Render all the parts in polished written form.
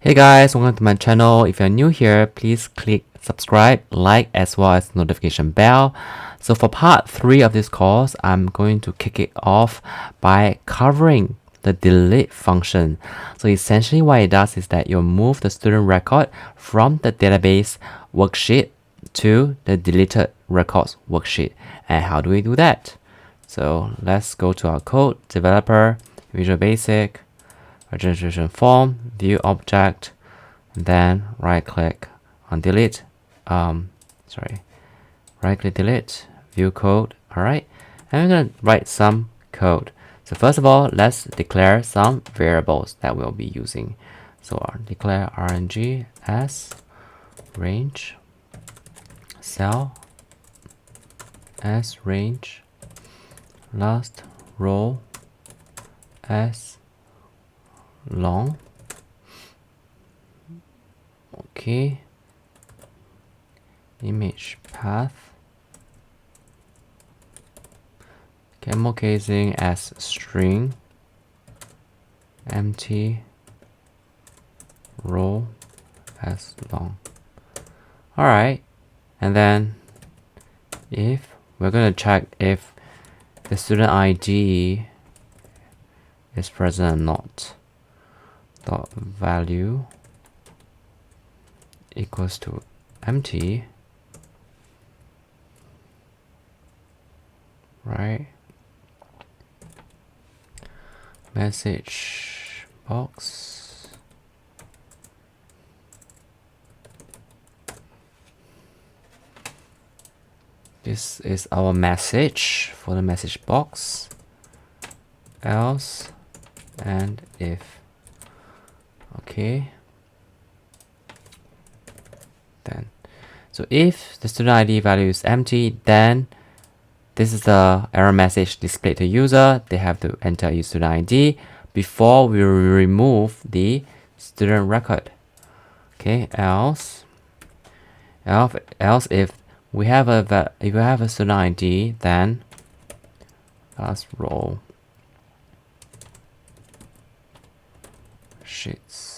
Hey guys, welcome to my channel. If you're new here, please click subscribe, like, as well as notification bell. So for part 3 of this course, I'm going to kick it off by covering the delete function. So essentially what it does is that you'll move the student record from the database worksheet to the deleted records worksheet. And how do we do that? So let's go to our code, developer, Visual Basic, registration form, view object, and then right click on delete. Right click delete, view code. Alright, and we're gonna write some code. So first of all, let's declare some variables that we'll be using. So I'll declare rng as range, cell as range, last row as long. Okay, image path, camel casing as string, empty row as long. Alright, and then if we're going to check if the student ID is present or not, dot value equals to empty, right? Message box, this is our message for the message box, else and if. Okay, then so if the student ID value is empty, then this is the error message displayed to user. They have to enter a student ID before we remove the student record. Okay, else if we have a student ID, then last row sheets.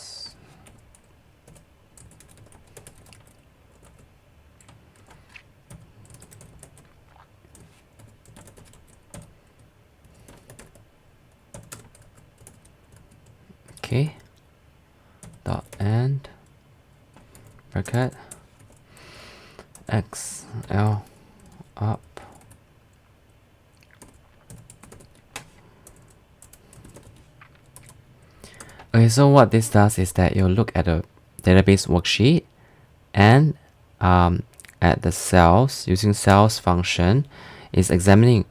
Okay, dot end bracket XL up Okay, so what this does is that you'll look at a database worksheet and at the cells, using cells function, is examining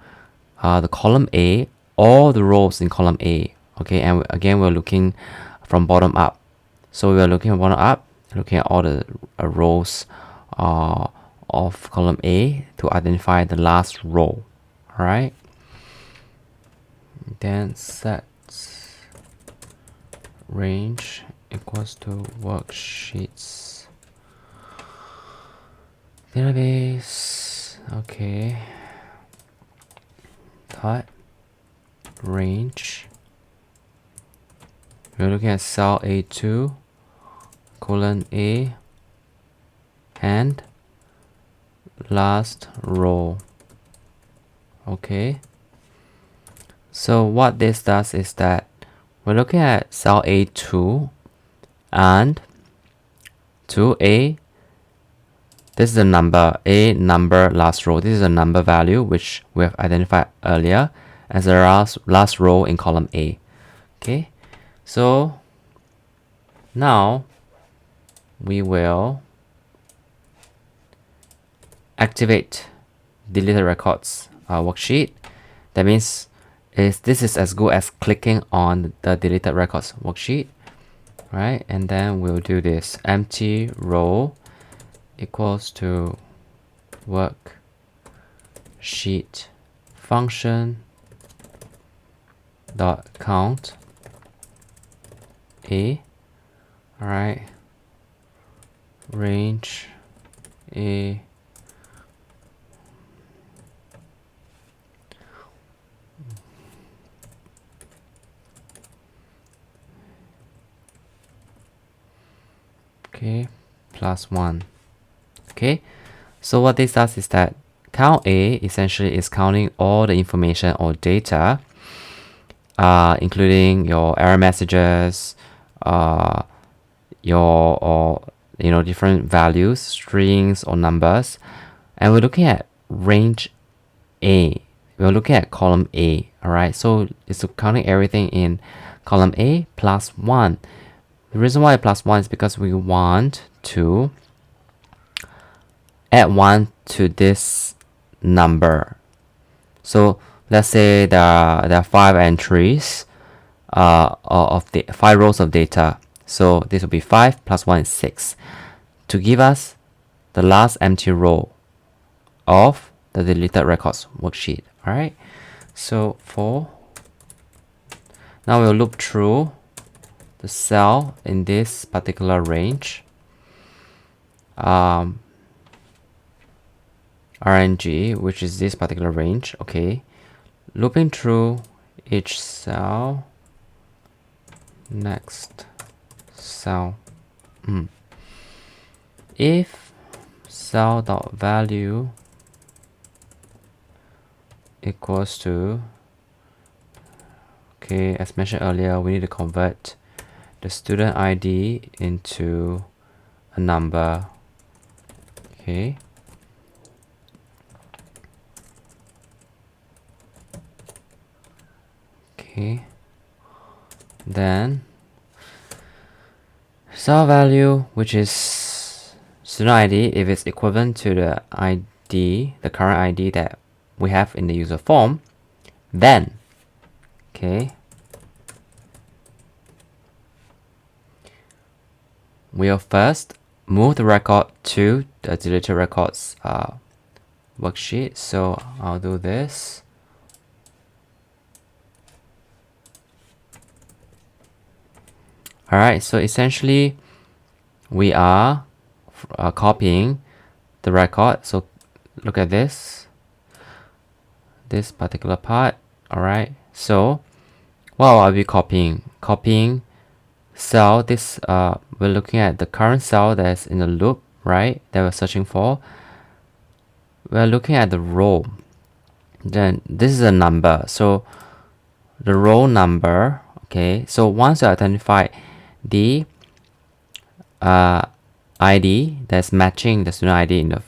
the column A, all the rows in column A. Okay, and again, we're looking from bottom up. So we're looking at bottom up, looking at all the rows of column A to identify the last row. All right. Then set range equals to worksheets database. Okay. Dot range. We're looking at cell A2 colon A and last row. Okay. So what this does is that we're looking at cell A2 and 2A. This is the number, A number last row. This is a number value which we have identified earlier as the last row in column A. Okay, so now we will activate deleted records worksheet. That means this is as good as clicking on the deleted records worksheet, right? And then we'll do this empty row equals to worksheet function dot count A. All right, range A Okay, plus 1. Okay, so what this does is that count A essentially is counting all the information or data, including your error messages, your different values, strings or numbers, and we're looking at range A. We're looking at column A. All right, so it's counting everything in column A plus 1. The reason why plus 1 is because we want to add 1 to this number. So let's say there are 5 entries of the 5 rows of data. So this will be 5 plus 1 is 6 to give us the last empty row of the deleted records worksheet. All right, so now we'll loop through the cell in this particular range, RNG, which is this particular range. Okay, looping through each cell. Next cell. If cell.value equals to, okay, as mentioned earlier, we need to convert the student ID into a number. Okay, then cell value, which is student ID, if it's equivalent to the ID, the current ID that we have in the user form, then we'll first move the record to the deleted records worksheet. So I'll do this. Alright, so essentially we are copying the record. So look at this particular part. Alright, so what are we copying? Copying cell, this we're looking at the current cell that's in the loop, right, that we're searching for. We're looking at the row. Then this is a number, so the row number. Okay, so once you identify the ID that's matching the student ID in the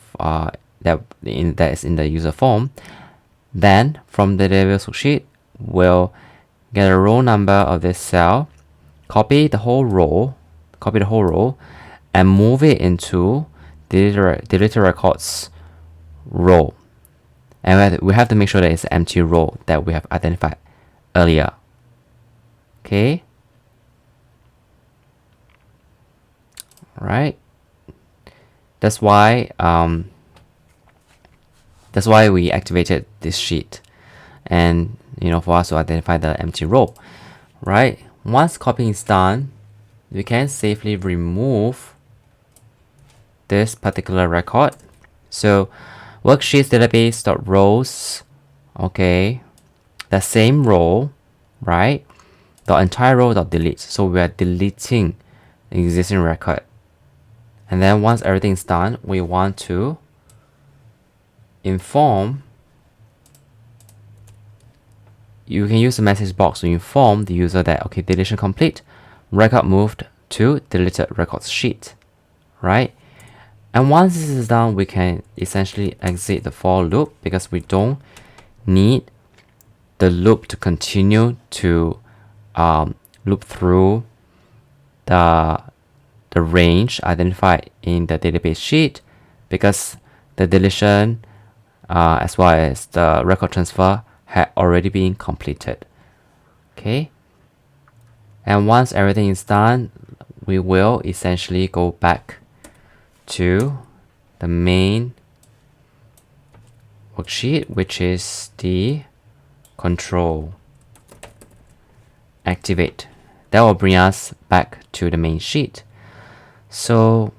that is in the user form, then from the database worksheet we'll get a row number of this cell, copy the whole row, and move it into deleted records row, and we have to make sure that it's an empty row that we have identified earlier. Okay, right, that's why we activated this sheet, and for us to identify the empty row, right? Once copying is done, we can safely remove this particular record. So worksheets database.rows, okay, the same row, right, the entire row.delete. So we are deleting the existing record. And then once everything is done, we want to inform. You can use the message box to inform the user that, okay, deletion complete, record moved to deleted records sheet, right? And once this is done, we can essentially exit the for loop, because we don't need the loop to continue to loop through the range identified in the database sheet, because the deletion as well as the record transfer had already been completed. Okay, and once everything is done, we will essentially go back to the main worksheet, which is the control activate. That will bring us back to the main sheet. So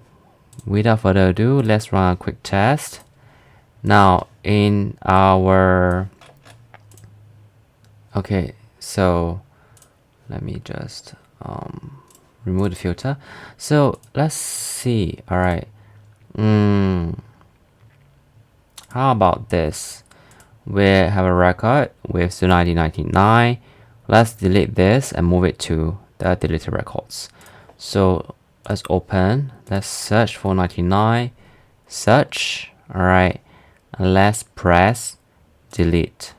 without further ado, let's run a quick test. Now in our okay, so let me just remove the filter. So let's see. All right. How about this? We have a record with 1999. Let's delete this and move it to the deleted records. So let's open. Let's search for 99. Search. All right. And let's press delete.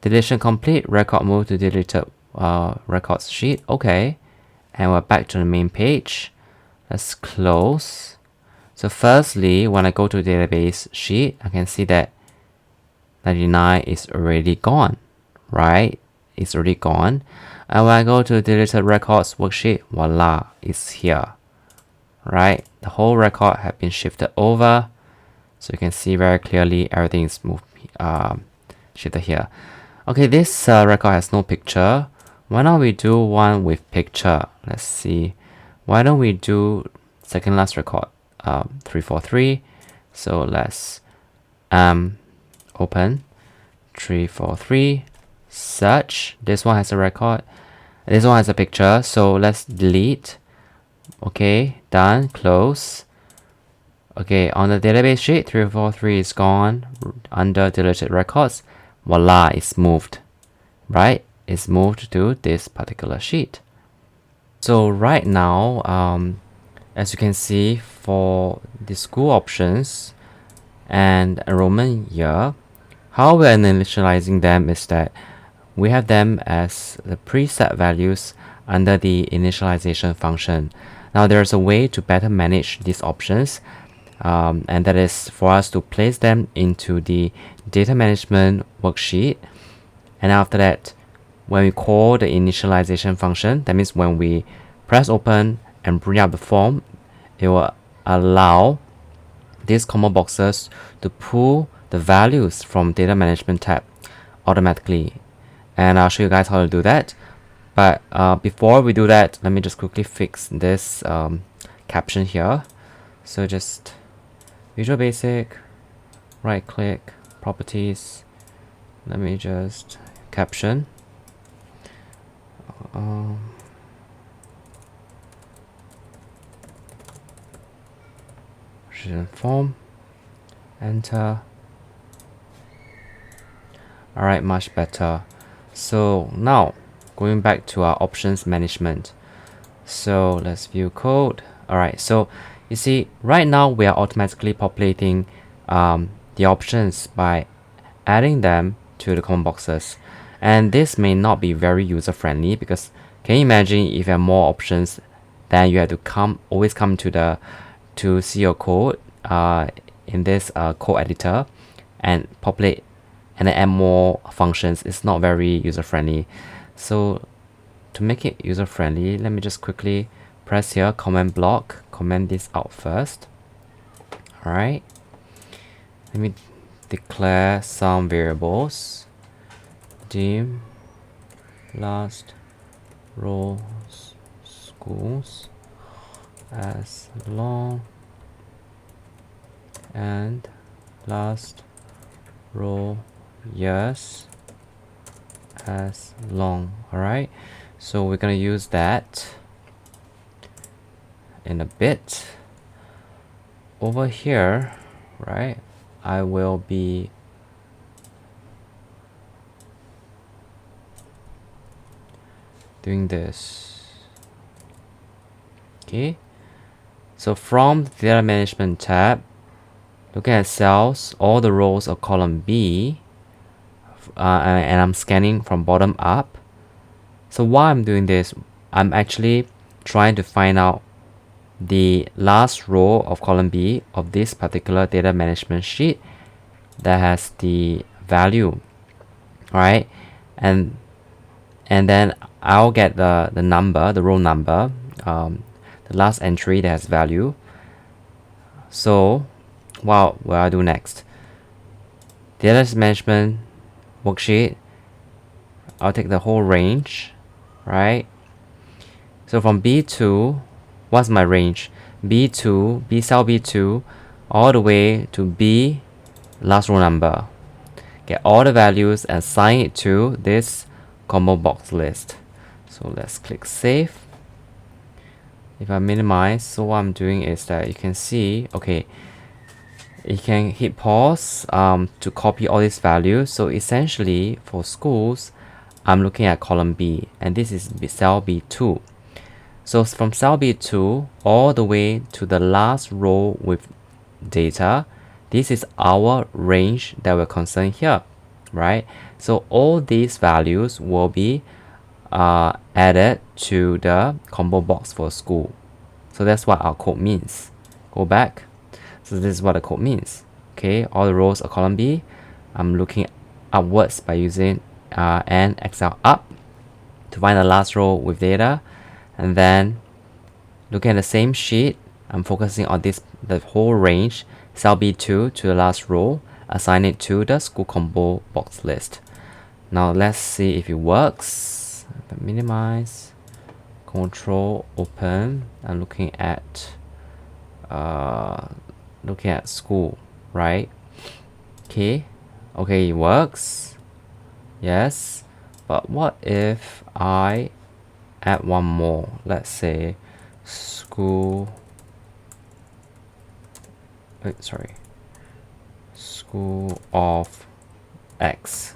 Deletion complete. Record moved to deleted records sheet. Okay. And we're back to the main page. Let's close. So firstly, when I go to database sheet, I can see that 99 is already gone, right? It's already gone. And when I go to deleted records worksheet, voila, it's here, right? The whole record has been shifted over. So you can see very clearly everything is moved, shifted here. Okay, this record has no picture. Why don't we do one with picture? Let's see. Why don't we do second last record, 343. So let's open 343, search. This one has a record. This one has a picture. So let's delete. Okay, done. Close. Okay, on the database sheet, 343 is gone. Under deleted records, voila, it's moved. Right? It's moved to this particular sheet. So right now, as you can see, for the school options and enrollment year, how we're initializing them is that we have them as the preset values under the initialization function. Now there's a way to better manage these options, and that is for us to place them into the data management worksheet. And after that, when we call the initialization function, that means when we press open and bring up the form, it will allow these combo boxes to pull the values from data management tab automatically. And I'll show you guys how to do that. But before we do that, let me just quickly fix this caption here. So just Visual Basic, right click, properties. Let me just caption. Form, enter. Alright, much better. So now going back to our options management. So let's view code. Alright, so you see right now we are automatically populating the options by adding them to the common boxes, and this may not be very user friendly because can you imagine if you have more options, then you have to always come to see your code in this code editor and populate and then add more functions. It's not very user friendly. So to make it user friendly, let me just quickly press here comment block, comment this out first. Alright, let me declare some variables. Dim last row schools as long and last row years as long. Alright, so we're gonna use that in a bit. Over here, right, I will be doing this. Okay, so from the data management tab, looking at cells, all the rows of column B, and I'm scanning from bottom up. So while I'm doing this, I'm actually trying to find out the last row of column B of this particular data management sheet that has the value. Alright, and then I'll get the number, the row number, the last entry that has value. So what will I do next? Data management worksheet, I'll take the whole range, right? So from B2, what's my range? B2, B cell B2, all the way to B last row number. Get all the values and assign it to this combo box list. So let's click save. if I minimize, so what I'm doing is that you can see, okay, you can hit pause to copy all these values. So essentially for schools, I'm looking at column B, and this is cell B2. So from cell B2 all the way to the last row with data, this is our range that we're concerned here, right? So all these values will be added to the combo box for school. So that's what our code means. Go back. So this is what the code means. Okay, all the rows are column B. I'm looking upwards by using an Excel up to find the last row with data, and then looking at the same sheet, I'm focusing on the whole range, cell B2 to the last row, assign it to the school combo box list. Now let's see if it works. Minimize, control open. I'm looking at school, right? Okay, it works. Yes, but what if I add one more? Let's say school of X.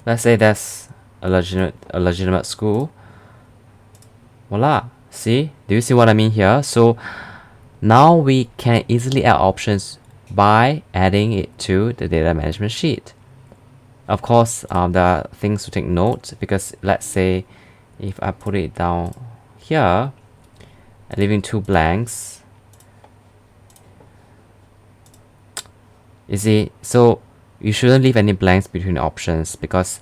Let's say that's a legitimate school. Voila. See, do you see what I mean here? So now we can easily add options by adding it to the data management sheet. Of course, there are things to take note, because let's say if I put it down here and leaving 2 blanks, you see, so you shouldn't leave any blanks between the options, because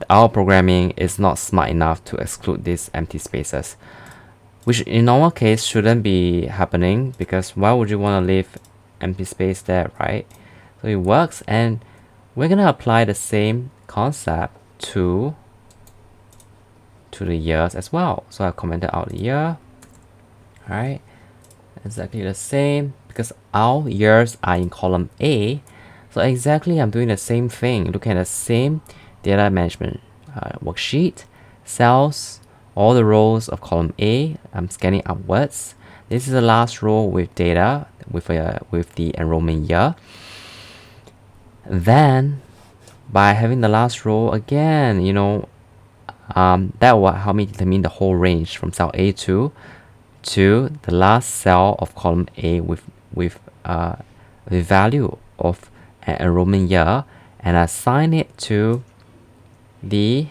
our programming is not smart enough to exclude these empty spaces, which in normal case shouldn't be happening, because why would you want to leave empty space there, right? So it works, and we're gonna apply the same concept to the years as well. So I commented out the year. Alright, exactly the same, because our years are in column A. So exactly, I'm doing the same thing, looking at the same data management worksheet, cells, all the rows of column A. I'm scanning upwards. This is the last row with data with the enrollment year. Then by having the last row again, that will help me determine the whole range from cell A2 to the last cell of column A with the value of an enrollment year, and assign it to the,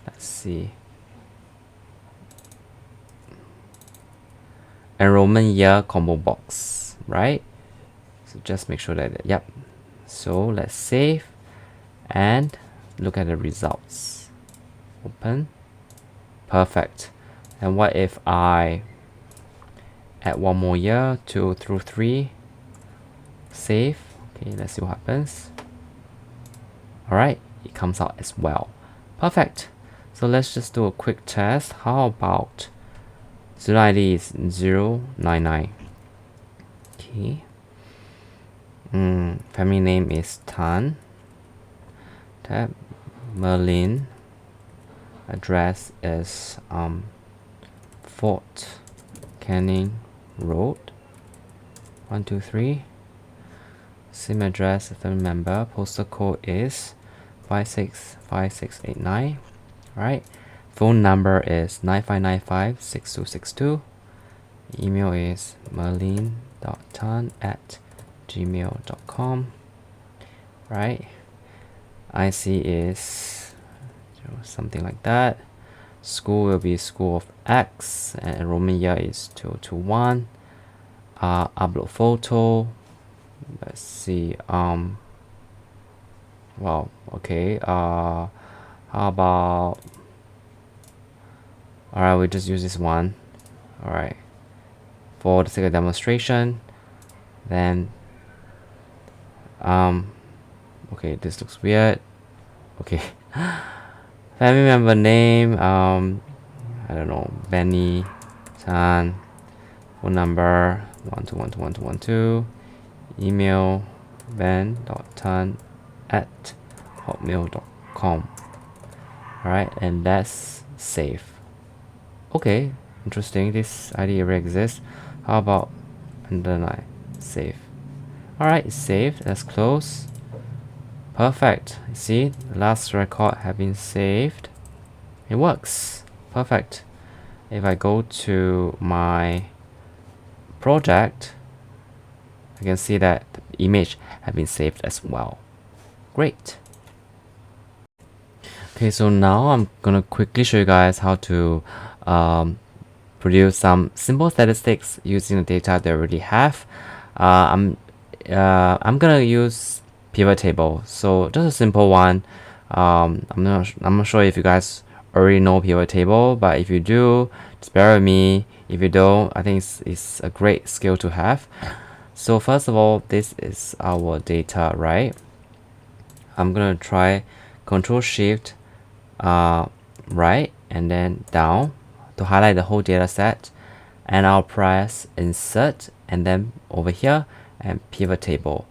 let's see, enrollment year combo box, right? So just make sure that, yep. So let's save and look at the results. Open. Perfect. And what if I add one more year, 2 through 3, save. Okay, let's see what happens. Alright, it comes out as well. Perfect. So let's just do a quick test. How about student ID is 099. Okay. Family name is Tan. Tab Merlin. Address is Fort Canning Road, 123. Same address, family member. Postal code is 565689. Right. Phone number is 9595-6262. Email is merlin.tan@gmail.com. Right. IC is something like that. School will be School of X, and enrollment year is 2021. Upload photo. Let's see. Well, okay. How about? Alright, we just use this one. Alright. For the sake of demonstration, then okay, this looks weird. Okay. Family member name, I don't know, Benny Tan. Phone number 1212112. Email ben.tan@hotmail.com. Alright, and that's save. Okay, interesting, this ID already exists. How about, and then I save. Alright, it's saved. Let's close. Perfect. You see, the last record have been saved. It works. Perfect. If I go to my project, I can see that the image have been saved as well. Great. Okay, so now I'm gonna quickly show you guys how to produce some simple statistics using the data they already have. I'm gonna use pivot table, so just a simple one. I'm not sure if you guys already know pivot table, but if you do, just bear with me. If you don't, I think it's a great skill to have. So first of all, this is our data, right? I'm gonna try Control Shift right and then down to highlight the whole data set, and I'll press Insert and then over here and Pivot Table.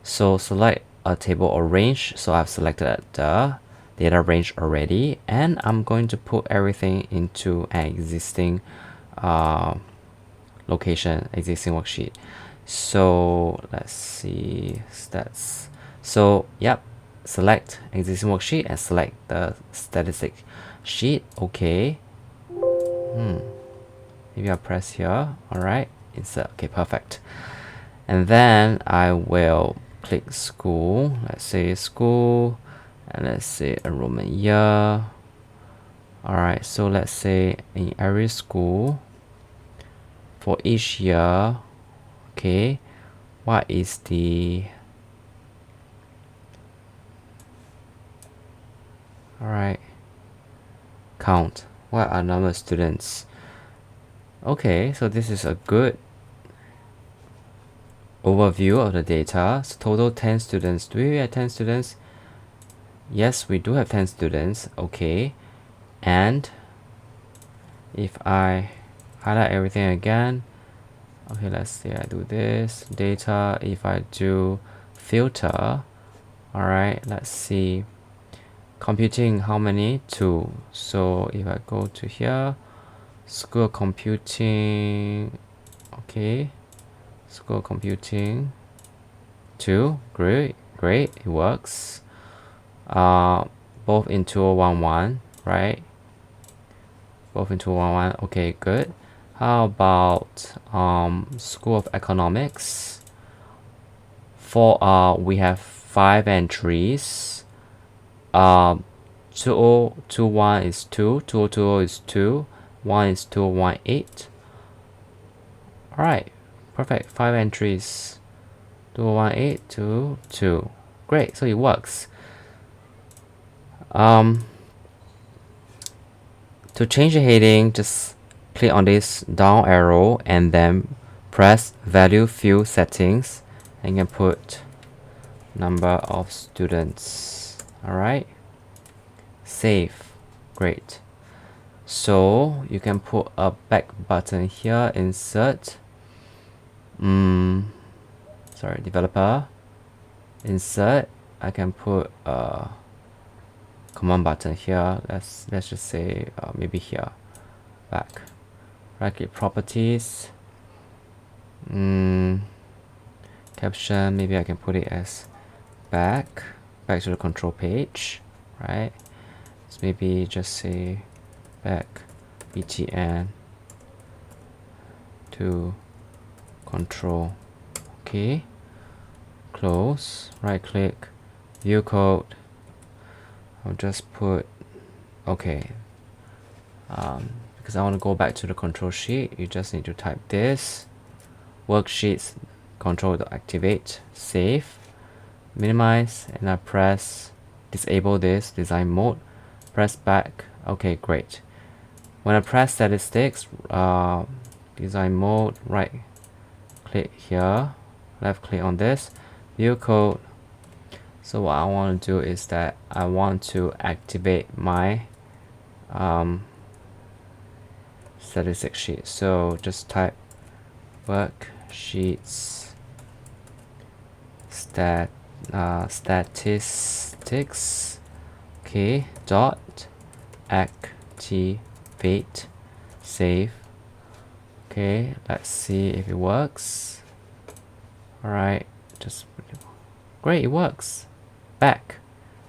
So select a table or range. So I've selected the data range already, and I'm going to put everything into an existing location, existing worksheet. So let's see stats. So yep, select existing worksheet and select the statistic sheet. Okay. Maybe I'll press here. Alright, insert. Okay, perfect. And then I will click school. Let's say school, and let's say enrollment year. Alright, so let's say in every school for each year, okay, what is the count? What are number of students? Okay, so this is a good overview of the data. So total 10 students. Do we have 10 students? Yes, we do have 10 students. Okay, and if I highlight everything again, okay, let's say I do this data. If I do filter, all right, let's see, computing, how many? 2. So if I go to here, school computing, okay, school computing 2. Great, it works. Both in 2011, right? Both in 2011. Okay, good. How about School of Economics? For we have 5 entries. 2021 is 2, 2020 is 2, 1 is 2018. Alright, perfect. 5 entries. 2018 to 2. Great, so it works. To change the heading, just click on this down arrow and then press value field settings, and you can put number of students. Alright, save. Great. So you can put a back button here, insert, sorry, developer, insert. I can put a command button here. Let's just say maybe here, back. Right click properties, caption, maybe I can put it as back to the control page, right? So maybe just say back btn to control. Okay, close, right click, view code. I'll just put, okay, because I want to go back to the control sheet, you just need to type this worksheets control to activate, save, minimize, and I press disable this design mode, press back. Okay, great. When I press statistics, design mode, right click here, left click on this, view code. So what I want to do is that I want to activate my statistics sheet. So just type worksheets statistics, okay, dot activate, save, Okay, let's see if it works. Alright, just great, it works. Back.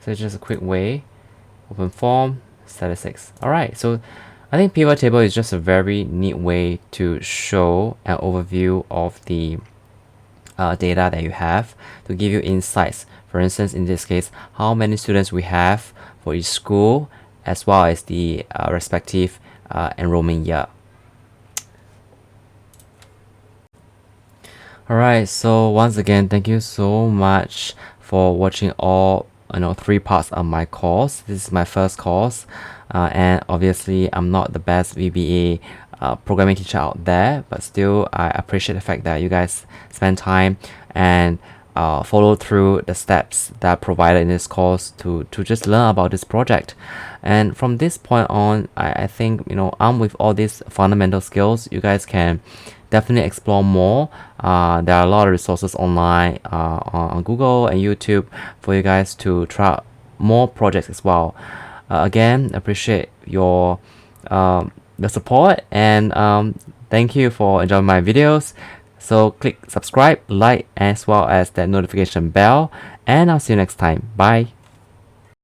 So it's just a quick way. Open form, statistics. Alright, so I think pivot table is just a very neat way to show an overview of the data that you have to give you insights. For instance, in this case, how many students we have for each school, as well as the respective enrollment year. Alright, so once again, thank you so much for watching all 3 parts of my course. This is my first course, and obviously I'm not the best VBA programming teacher out there, but still I appreciate the fact that you guys spend time and follow through the steps that are provided in this course to just learn about this project. And from this point on, I think armed with all these fundamental skills, you guys can definitely explore more. There are a lot of resources online on Google and YouTube for you guys to try out more projects as well. Again, appreciate your the support, and thank you for enjoying my videos. So click subscribe, like, as well as that notification bell, and I'll see you next time. Bye.